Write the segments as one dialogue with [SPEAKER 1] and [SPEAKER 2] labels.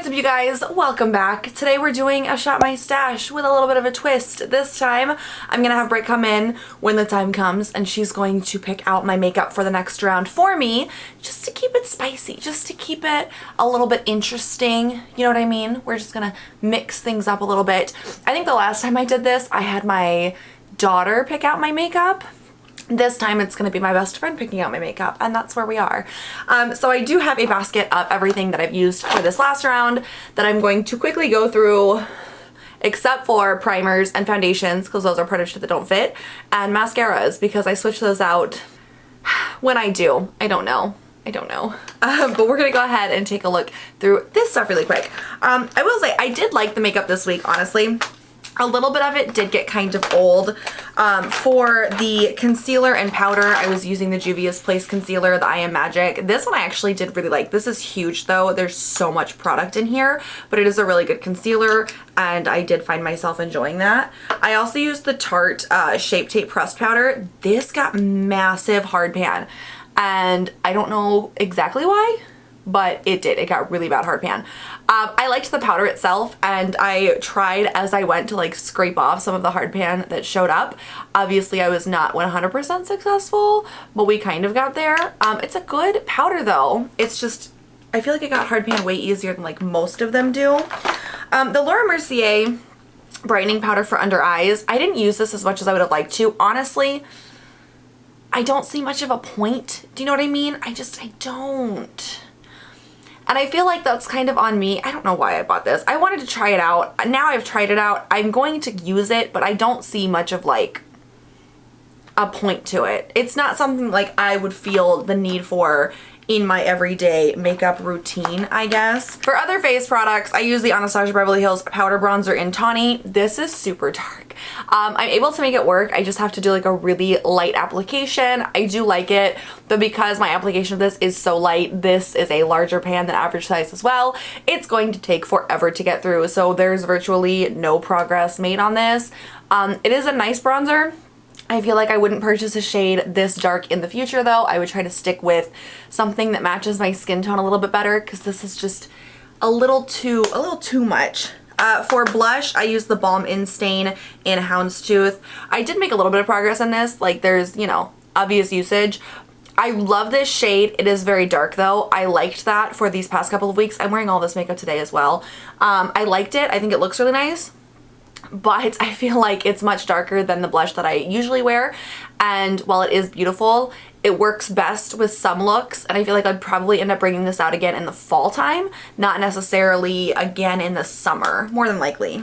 [SPEAKER 1] up, you guys? Welcome back. Today we're doing a Shop My Stash with a little bit of a twist. This time I'm gonna have Britt come in when the time comes and she's going to pick out my makeup for the next round for me, just to keep it spicy, just to keep it a little bit interesting. You know what I mean? We're just gonna mix things up a little bit. I think the last time I did this, I had my daughter pick out my makeup. This time it's going to be my best friend picking out my makeup, and that's where we are. So I do have a basket of everything that I've used for this last round that I'm going to quickly go through, except for primers and foundations because those are part of shit that don't fit, and mascaras because I switch those out when I do. I don't know. But we're gonna go ahead and take a look through this stuff really quick. I will say I did like the makeup this week, honestly. A little bit of it did get kind of old. For the concealer and powder, I was using the Juvia's Place concealer, the I Am Magic. This one I actually did really like. This is huge though. There's so much product in here, but it is a really good concealer and I did find myself enjoying that. I also used the Tarte Shape Tape Pressed Powder. This got massive hard pan and I don't know exactly why, but it did. It got really bad hard pan. I liked the powder itself and I tried as I went to like scrape off some of the hard pan that showed up. Obviously I was not 100% successful, but we kind of got there. It's a good powder though. It's just, I feel like it got hard pan way easier than like most of them do. The Laura Mercier brightening powder for under eyes. I didn't use this as much as I would have liked to. Honestly, I don't see much of a point. Do you know what I mean? I don't. And I feel like that's kind of on me. I don't know why I bought this. I wanted to try it out. Now I've tried it out. I'm going to use it, but I don't see much of like a point to it. It's not something like I would feel the need for in my everyday makeup routine, I guess. For other face products, I use the Anastasia Beverly Hills Powder Bronzer in Tawny. This is super dark. I'm able to make it work. I just have to do like a really light application. I do like it, but because my application of this is so light, this is a larger pan than average size as well. It's going to take forever to get through, so there's virtually no progress made on this. It is a nice bronzer. I feel like I wouldn't purchase a shade this dark in the future though. I would try to stick with something that matches my skin tone a little bit better because this is just a little too much. For blush, I use the Balm Instain in Houndstooth. I did make a little bit of progress on this. Like there's, you know, obvious usage. I love this shade. It is very dark though. I liked that for these past couple of weeks. I'm wearing all this makeup today as well. I liked it. I think it looks really nice. But I feel like it's much darker than the blush that I usually wear, and while it is beautiful, it works best with some looks, and I feel like I'd probably end up bringing this out again in the fall time, not necessarily again in the summer, more than likely.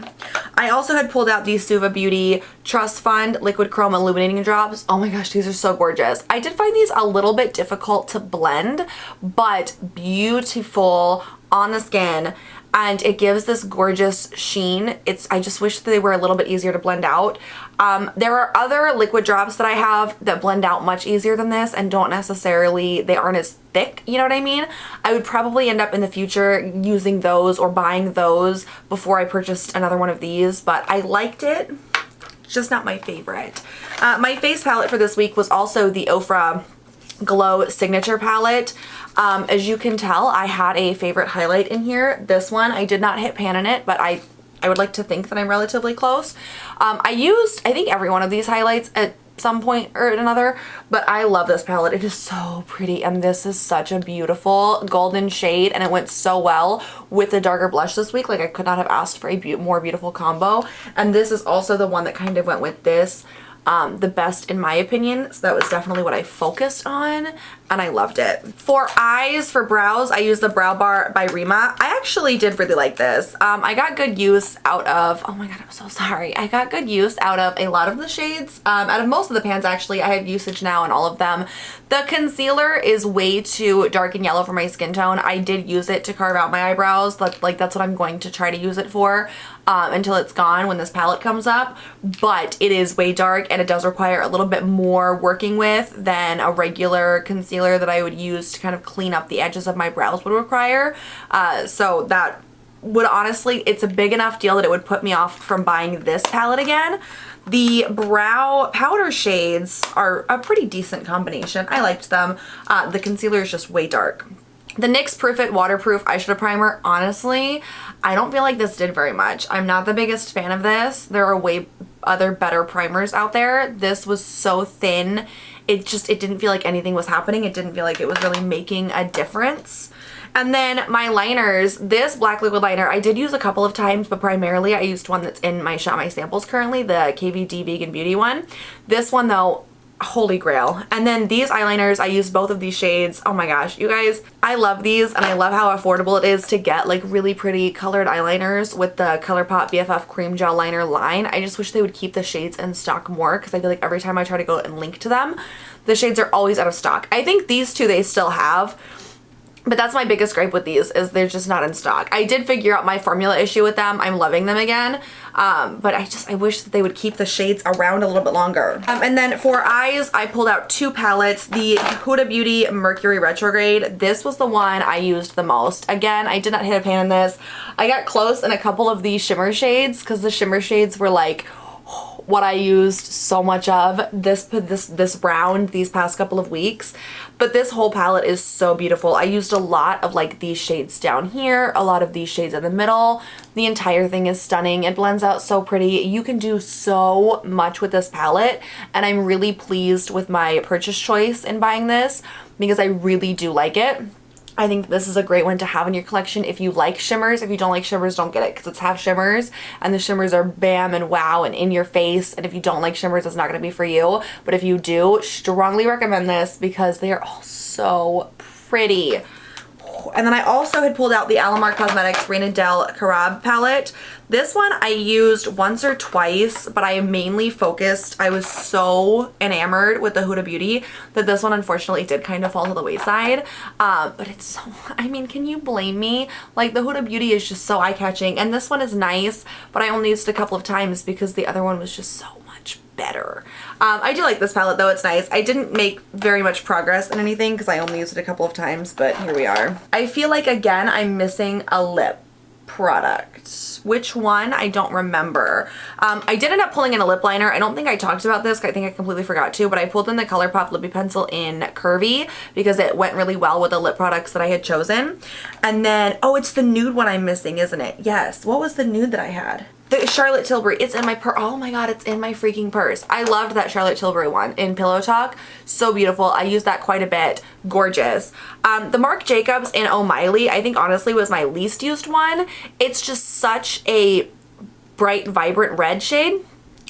[SPEAKER 1] I also had pulled out these Suva Beauty Trust Fund Liquid Chrome Illuminating Drops. Oh my gosh, these are so gorgeous. I did find these a little bit difficult to blend, but beautiful on the skin. And it gives this gorgeous sheen. I just wish that they were a little bit easier to blend out. There are other liquid drops that I have that blend out much easier than this and don't necessarily, they aren't as thick, you know what I mean? I would probably end up in the future using those or buying those before I purchased another one of these, but I liked it. It's just not my favorite. My face palette for this week was also the Ofra Glow Signature Palette. As you can tell, I had a favorite highlight in here. This one, I did not hit pan in it, but I would like to think that I'm relatively close. I used, I think, every one of these highlights at some point or another, but I love this palette. It is so pretty, and this is such a beautiful golden shade, and it went so well with the darker blush this week. Like, I could not have asked for a more beautiful combo, and this is also the one that kind of went with this the best in my opinion, so that was definitely what I focused on and I loved it. For eyes, for brows, I used the Brow Bar by Reema. I actually did really like this. I got good use out of, oh my god, I'm so sorry. I got good use out of a lot of the shades. Out of most of the pans actually. I have usage now in all of them. The concealer is way too dark and yellow for my skin tone. I did use it to carve out my eyebrows. That's what I'm going to try to use it for until it's gone when this palette comes up. But it is way dark and it does require a little bit more working with than a regular concealer that I would use to kind of clean up the edges of my brows would require. So that would honestly, it's a big enough deal that it would put me off from buying this palette again. The brow powder shades are a pretty decent combination. I liked them. The concealer is just way dark. The NYX Proof It Waterproof Eyeshadow Primer, honestly, I don't feel like this did very much. I'm not the biggest fan of this. There are way other better primers out there. This was so thin. It didn't feel like anything was happening. It didn't feel like it was really making a difference. And then my liners, this black liquid liner, I did use a couple of times, but primarily I used one that's in my Shop My Samples currently, the KVD Vegan Beauty one. This one though, holy grail. And then these eyeliners, I used both of these shades. Oh my gosh, you guys, I love these, and I love how affordable it is to get like really pretty colored eyeliners with the Colourpop BFF Cream Gel Liner line. I just wish they would keep the shades in stock more, because I feel like every time I try to go and link to them, the shades are always out of stock. I think these two they still have, but that's my biggest gripe with these, is they're just not in stock. I did figure out my formula issue with them. I'm loving them again. But I wish that they would keep the shades around a little bit longer. And then for eyes, I pulled out two palettes. The Huda Beauty Mercury Retrograde. This was the one I used the most. Again, I did not hit a pan in this. I got close in a couple of these shimmer shades, because the shimmer shades were like what I used so much of this round these past couple of weeks. But this whole palette is so beautiful. I used a lot of like these shades down here, a lot of these shades in the middle. The entire thing is stunning. It blends out so pretty. You can do so much with this palette, and I'm really pleased with my purchase choice in buying this, because I really do like it. I think this is a great one to have in your collection if you like shimmers. If you don't like shimmers, don't get it, because it's half shimmers, and the shimmers are bam and wow and in your face. And if you don't like shimmers, it's not going to be for you. But if you do, strongly recommend this, because they are all so pretty. And then I also had pulled out the Alamar Cosmetics Reina del Caribe palette. This one I used once or twice, but I mainly focused, I was so enamored with the Huda Beauty that this one unfortunately did kind of fall to the wayside. But it's so, I mean, can you blame me? Like, the Huda Beauty is just so eye-catching, and this one is nice, but I only used it a couple of times because the other one was just so much better. I do like this palette though, it's nice. I didn't make very much progress in anything because I only used it a couple of times, but here we are. I feel like, again, I'm missing a lip product. Which one? I don't remember. I did end up pulling in a lip liner. I don't think I talked about this. I think I completely forgot to, but I pulled in the Colourpop Lippy Pencil in Curvy because it went really well with the lip products that I had chosen. And then, oh, it's the nude one I'm missing, isn't it? Yes. What was the nude that I had? The Charlotte Tilbury. It's in my purse. Oh my god, it's in my freaking purse. I loved that Charlotte Tilbury one in Pillow Talk. So beautiful. I used that quite a bit. Gorgeous. The Marc Jacobs in Oh Miley, I think honestly was my least used one. It's just such a bright, vibrant red shade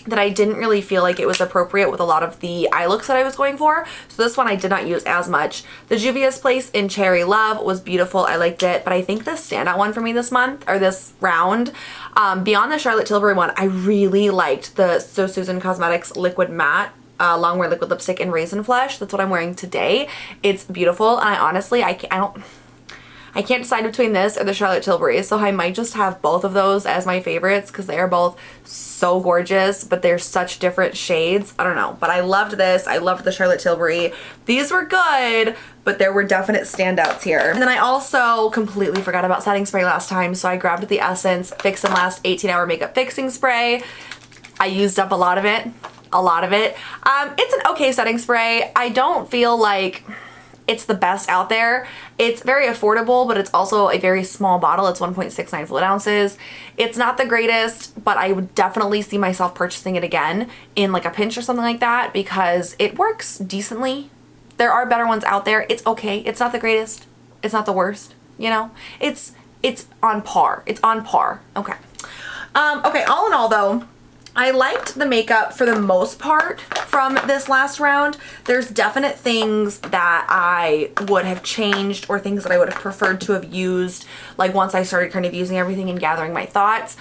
[SPEAKER 1] that I didn't really feel like it was appropriate with a lot of the eye looks that I was going for. So this one I did not use as much. The Juvia's Place in Cherry Love was beautiful. I liked it. But I think the standout one for me this month, or this round, beyond the Charlotte Tilbury one, I really liked the So Susan Cosmetics Liquid Matte Longwear Liquid Lipstick in Raisin Flesh. That's what I'm wearing today. It's beautiful. And I honestly, I can't decide between this or the Charlotte Tilbury, so I might just have both of those as my favorites because they are both so gorgeous, but they're such different shades. I don't know, but I loved this. I loved the Charlotte Tilbury. These were good, but there were definite standouts here. And then I also completely forgot about setting spray last time, so I grabbed the Essence Fix and Last 18-Hour Makeup Fixing Spray. I used up a lot of it. It's an okay setting spray. I don't feel like it's the best out there. It's very affordable, but it's also a very small bottle. It's 1.69 fluid ounces. It's not the greatest, but I would definitely see myself purchasing it again in like a pinch or something like that because it works decently. There are better ones out there. It's okay. It's not the greatest. It's not the worst. You know, it's on par. It's on par. Okay. Okay. All in all though, I liked the makeup for the most part from this last round. There's definite things that I would have changed or things that I would have preferred to have used, like once I started kind of using everything and gathering my thoughts.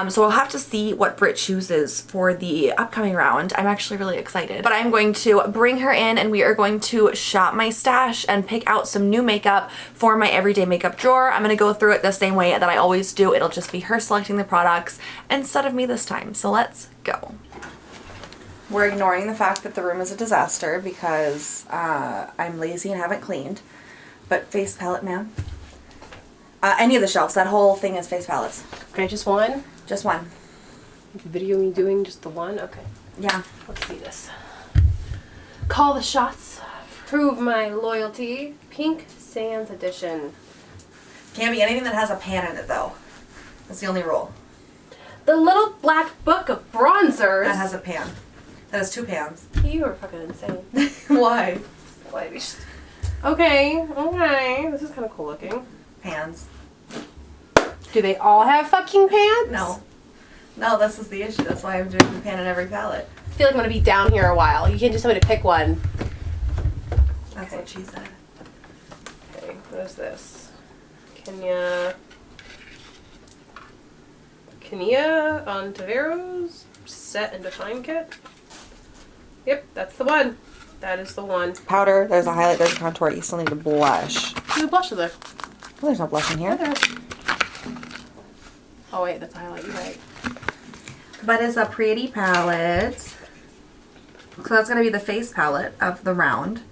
[SPEAKER 1] So I'll have to see what Britt chooses for the upcoming round. I'm actually really excited. But I'm going to bring her in and we are going to shop my stash and pick out some new makeup for my everyday makeup drawer. I'm going to go through it the same way that I always do. It'll just be her selecting the products instead of me this time. So let's go. We're ignoring the fact that the room is a disaster because I'm lazy and haven't cleaned. But face palette, ma'am. Any of the shelves. That whole thing is face palettes.
[SPEAKER 2] Okay, just one?
[SPEAKER 1] Just one.
[SPEAKER 2] Video me doing just the one? Okay.
[SPEAKER 1] Yeah.
[SPEAKER 2] Let's see this. Call the shots prove my loyalty. Pink Sands Edition.
[SPEAKER 1] Can't be anything that has a pan in it though. That's the only rule.
[SPEAKER 2] The Little Black Book of Bronzers.
[SPEAKER 1] That has a pan. That has 2 pans.
[SPEAKER 2] You are fucking insane.
[SPEAKER 1] Why?
[SPEAKER 2] Why? Okay, okay. This is kind of cool looking.
[SPEAKER 1] Pans.
[SPEAKER 2] Do they all have fucking pans?
[SPEAKER 1] No. No, this is the issue. That's why I'm doing the pan in every palette.
[SPEAKER 2] I feel like I'm going to be down here a while. You can't just tell me to pick one.
[SPEAKER 1] That's what she said.
[SPEAKER 2] Okay, what is this? Kenya Ontiveros Set and Define Kit. Yep, that's the one. That is the one.
[SPEAKER 1] Powder, there's a highlight, there's a contour. You still need a blush.
[SPEAKER 2] The blush is there.
[SPEAKER 1] Well, there's no blush in here.
[SPEAKER 2] Oh wait, that's a highlight. You're right.
[SPEAKER 1] But it's a pretty palette. So that's going to be the face palette of the round.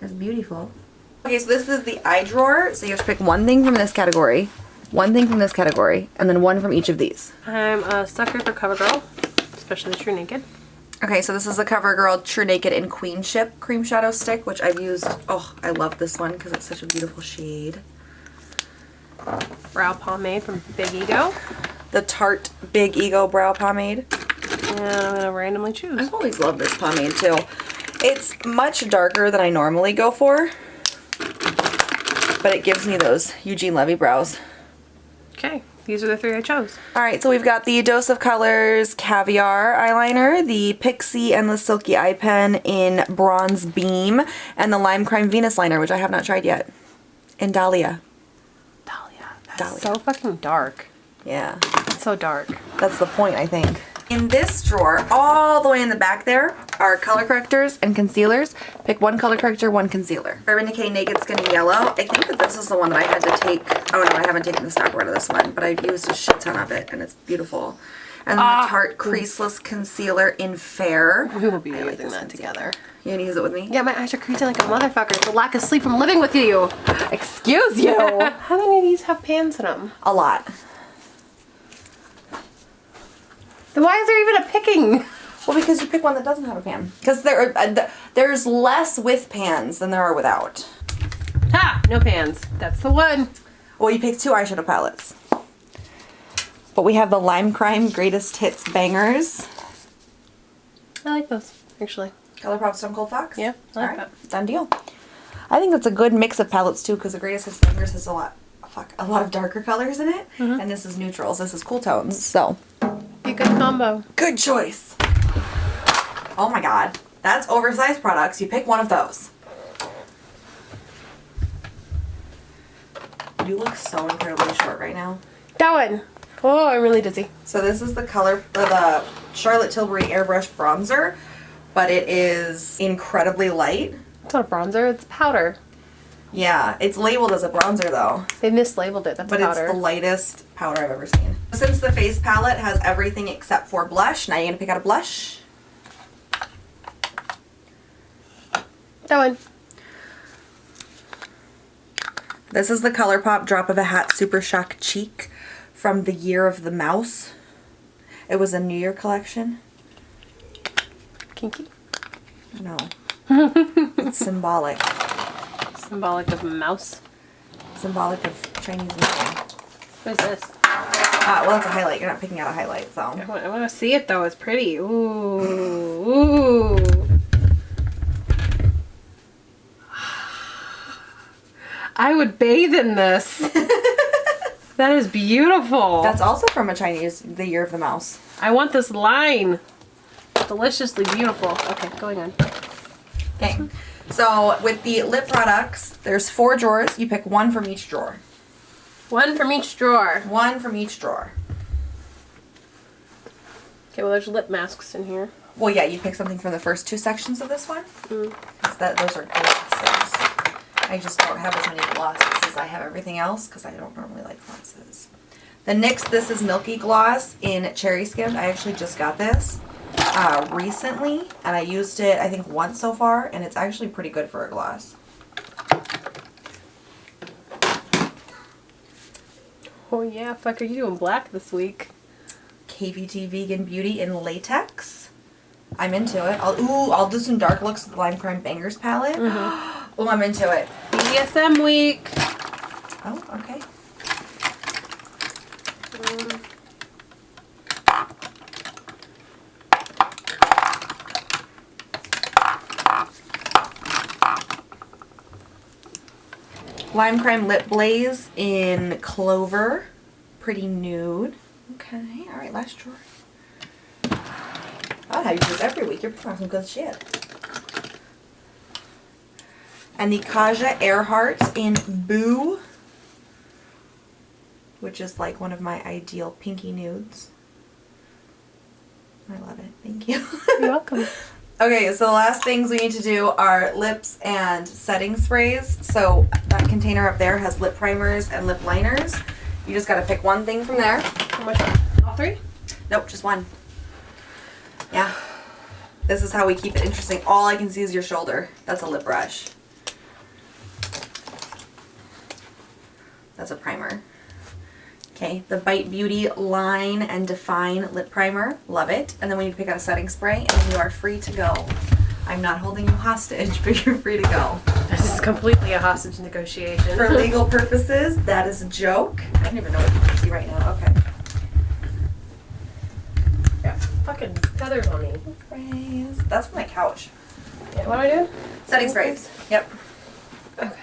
[SPEAKER 1] It's beautiful. Okay, so this is the eye drawer. So you have to pick one thing from this category, one thing from this category, and then one from each of these.
[SPEAKER 2] I'm a sucker for CoverGirl, especially the True Naked.
[SPEAKER 1] Okay, so this is the CoverGirl True Naked in Queenship Cream Shadow Stick, which I've used. Oh, I love this one because it's such a beautiful shade.
[SPEAKER 2] Brow pomade from Big Ego.
[SPEAKER 1] The Tarte Big Ego Brow Pomade.
[SPEAKER 2] And I'm going to randomly choose.
[SPEAKER 1] I've always loved this pomade too. It's much darker than I normally go for, but it gives me those Eugene Levy brows.
[SPEAKER 2] Okay, these are the 3 I chose.
[SPEAKER 1] Alright, so we've got the Dose of Colors Caviar eyeliner, the Pixie Endless Silky Eye Pen in Bronze Beam, and the Lime Crime Venus liner, which I have not tried yet, in Dahlia.
[SPEAKER 2] That's so fucking dark.
[SPEAKER 1] Yeah.
[SPEAKER 2] It's so dark.
[SPEAKER 1] That's the point, I think. In this drawer, all the way in the back there, are color correctors and concealers. Pick one color corrector, one concealer. Urban Decay Naked Skin in Yellow. I think that this is the one that I had to take. Oh no, I haven't taken the stock rid of this one, but I've used a shit ton of it, and it's beautiful. And then the Tarte Creaseless Concealer in Fair.
[SPEAKER 2] We will be using that together.
[SPEAKER 1] You gonna use it with me?
[SPEAKER 2] Yeah, my eyes are creasing like a motherfucker. It's the lack of sleep from living with you. Excuse you. How many of these have pans in them?
[SPEAKER 1] A lot.
[SPEAKER 2] Then why is there even a picking?
[SPEAKER 1] Well, because you pick one that doesn't have a pan. Because there's less with pans than there are without.
[SPEAKER 2] Ha! No pans. That's the one.
[SPEAKER 1] Well, you picked 2 eyeshadow palettes. But we have the Lime Crime Greatest Hits Bangers.
[SPEAKER 2] I like those, actually.
[SPEAKER 1] Colourpop Stone Cold Fox?
[SPEAKER 2] Yeah, I like that.
[SPEAKER 1] Done deal. I think that's a good mix of palettes too, because the Greatest Hits Bangers has a lot of darker colors in it, and this is neutrals. This is cool tones, so.
[SPEAKER 2] Be a good combo.
[SPEAKER 1] Good choice. Oh my god. That's oversized products. You pick one of those. You look so incredibly short right now.
[SPEAKER 2] That one. Oh, I'm really dizzy.
[SPEAKER 1] So this is the color, the Charlotte Tilbury Airbrush Bronzer, but it is incredibly light.
[SPEAKER 2] It's not a bronzer, it's powder.
[SPEAKER 1] Yeah, it's labeled as a bronzer though.
[SPEAKER 2] They mislabeled it, that's
[SPEAKER 1] But
[SPEAKER 2] powder.
[SPEAKER 1] it's the lightest powder I've ever seen. Since the face palette has everything except for blush, now you're gonna pick out a blush.
[SPEAKER 2] That one.
[SPEAKER 1] This is the Colourpop Drop of a Hat Super Shock Cheek from the Year of the Mouse. It was a New Year collection.
[SPEAKER 2] Kinky.
[SPEAKER 1] No. It's symbolic.
[SPEAKER 2] Symbolic of mouse.
[SPEAKER 1] Symbolic of Chinese New Year.
[SPEAKER 2] What is this?
[SPEAKER 1] Well, it's a highlight. You're not picking out a highlight, so.
[SPEAKER 2] I want to see it though. It's pretty. Ooh. Ooh. I would bathe in this. That is beautiful.
[SPEAKER 1] That's also from a Chinese, the Year of the Mouse.
[SPEAKER 2] I want this line. Deliciously beautiful. Okay, going on.
[SPEAKER 1] Okay. So with the lip products, there's 4 drawers. You pick one from each drawer.
[SPEAKER 2] One from each drawer.
[SPEAKER 1] One from each drawer.
[SPEAKER 2] Okay, well there's lip masks in here.
[SPEAKER 1] Well, yeah, you pick something from the first 2 sections of this one. Those are glosses. I just don't have as many glosses as I have everything else because I don't normally like glosses. The NYX This Is Milky Gloss in Cherry Skimmed. I actually just got this recently, and I used it I think once so far, and it's actually pretty good for a gloss.
[SPEAKER 2] Oh yeah, fuck, are you doing black this week?
[SPEAKER 1] KVT Vegan Beauty in Latex. I'm into it. I'll do some dark looks with the Lime Crime Bangers palette. Oh, I'm into it.
[SPEAKER 2] BDSM week.
[SPEAKER 1] Oh, okay. Lime Crime Lip Blaze in Clover. Pretty nude. Okay, alright, last drawer. I'll have you do this every week. You're putting on some good shit. And the Kaja Earhart in Boo, which is like one of my ideal pinky nudes. I love it. Thank you.
[SPEAKER 2] You're welcome.
[SPEAKER 1] Okay, so the last things we need to do are lips and setting sprays. So that container up there has lip primers and lip liners. You just gotta pick one thing from there.
[SPEAKER 2] How much? All three?
[SPEAKER 1] Nope, just one. Yeah. This is how we keep it interesting. All I can see is your shoulder. That's a lip brush. That's a primer. Okay, the Bite Beauty Line and Define Lip Primer. Love it. And then we need to pick out a setting spray, and then you are free to go. I'm not holding you hostage, but you're free to go.
[SPEAKER 2] This is completely a hostage negotiation.
[SPEAKER 1] For legal purposes, that is a joke. I don't even know what you can see right now. Okay.
[SPEAKER 2] Yeah, fucking feathers on me.
[SPEAKER 1] Sprays. That's my couch.
[SPEAKER 2] Yeah, what am I doing?
[SPEAKER 1] Setting sprays. Yep.
[SPEAKER 2] Okay.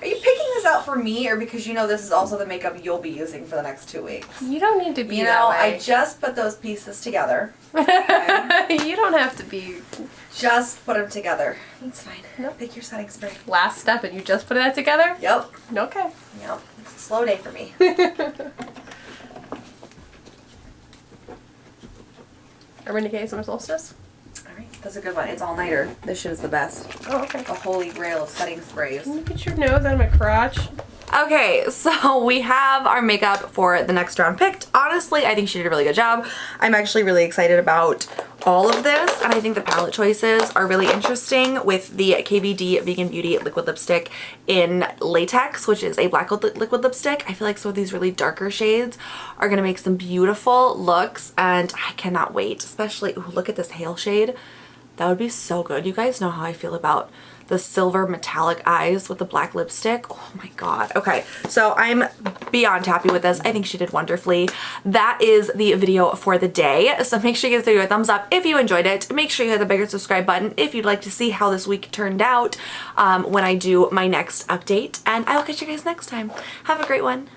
[SPEAKER 1] Are you picking this out for me, or because you know this is also the makeup you'll be using for the next 2 weeks?
[SPEAKER 2] You don't need to be
[SPEAKER 1] You
[SPEAKER 2] that
[SPEAKER 1] know,
[SPEAKER 2] way.
[SPEAKER 1] I just put those pieces together. Okay?
[SPEAKER 2] You don't have to be.
[SPEAKER 1] Just put them together. It's fine.
[SPEAKER 2] Nope.
[SPEAKER 1] Pick your setting spray.
[SPEAKER 2] Last step, and you just put that together?
[SPEAKER 1] Yep.
[SPEAKER 2] Okay.
[SPEAKER 1] Yep. It's a slow day for me.
[SPEAKER 2] Are we in the case summer solstice?
[SPEAKER 1] Alright, that's a good one. It's all-nighter. This shit is the best.
[SPEAKER 2] Oh, okay.
[SPEAKER 1] The holy grail of setting sprays.
[SPEAKER 2] Can you get your nose out of my crotch?
[SPEAKER 1] Okay, so we have our makeup for the next round picked. Honestly, I think she did a really good job. I'm actually really excited about all of this, and I think the palette choices are really interesting with the KVD Vegan Beauty Liquid Lipstick in Latex, which is a black liquid lipstick. I feel like some of these really darker shades are gonna make some beautiful looks, and I cannot wait, especially, ooh, look at this Hail shade. That would be so good. You guys know how I feel about the silver metallic eyes with the black lipstick. Oh my god. Okay, so I'm beyond happy with this. I think she did wonderfully. That is the video for the day. So make sure you give this video a thumbs up if you enjoyed it. Make sure you hit the bigger subscribe button if you'd like to see how this week turned out when I do my next update. And I will catch you guys next time. Have a great one.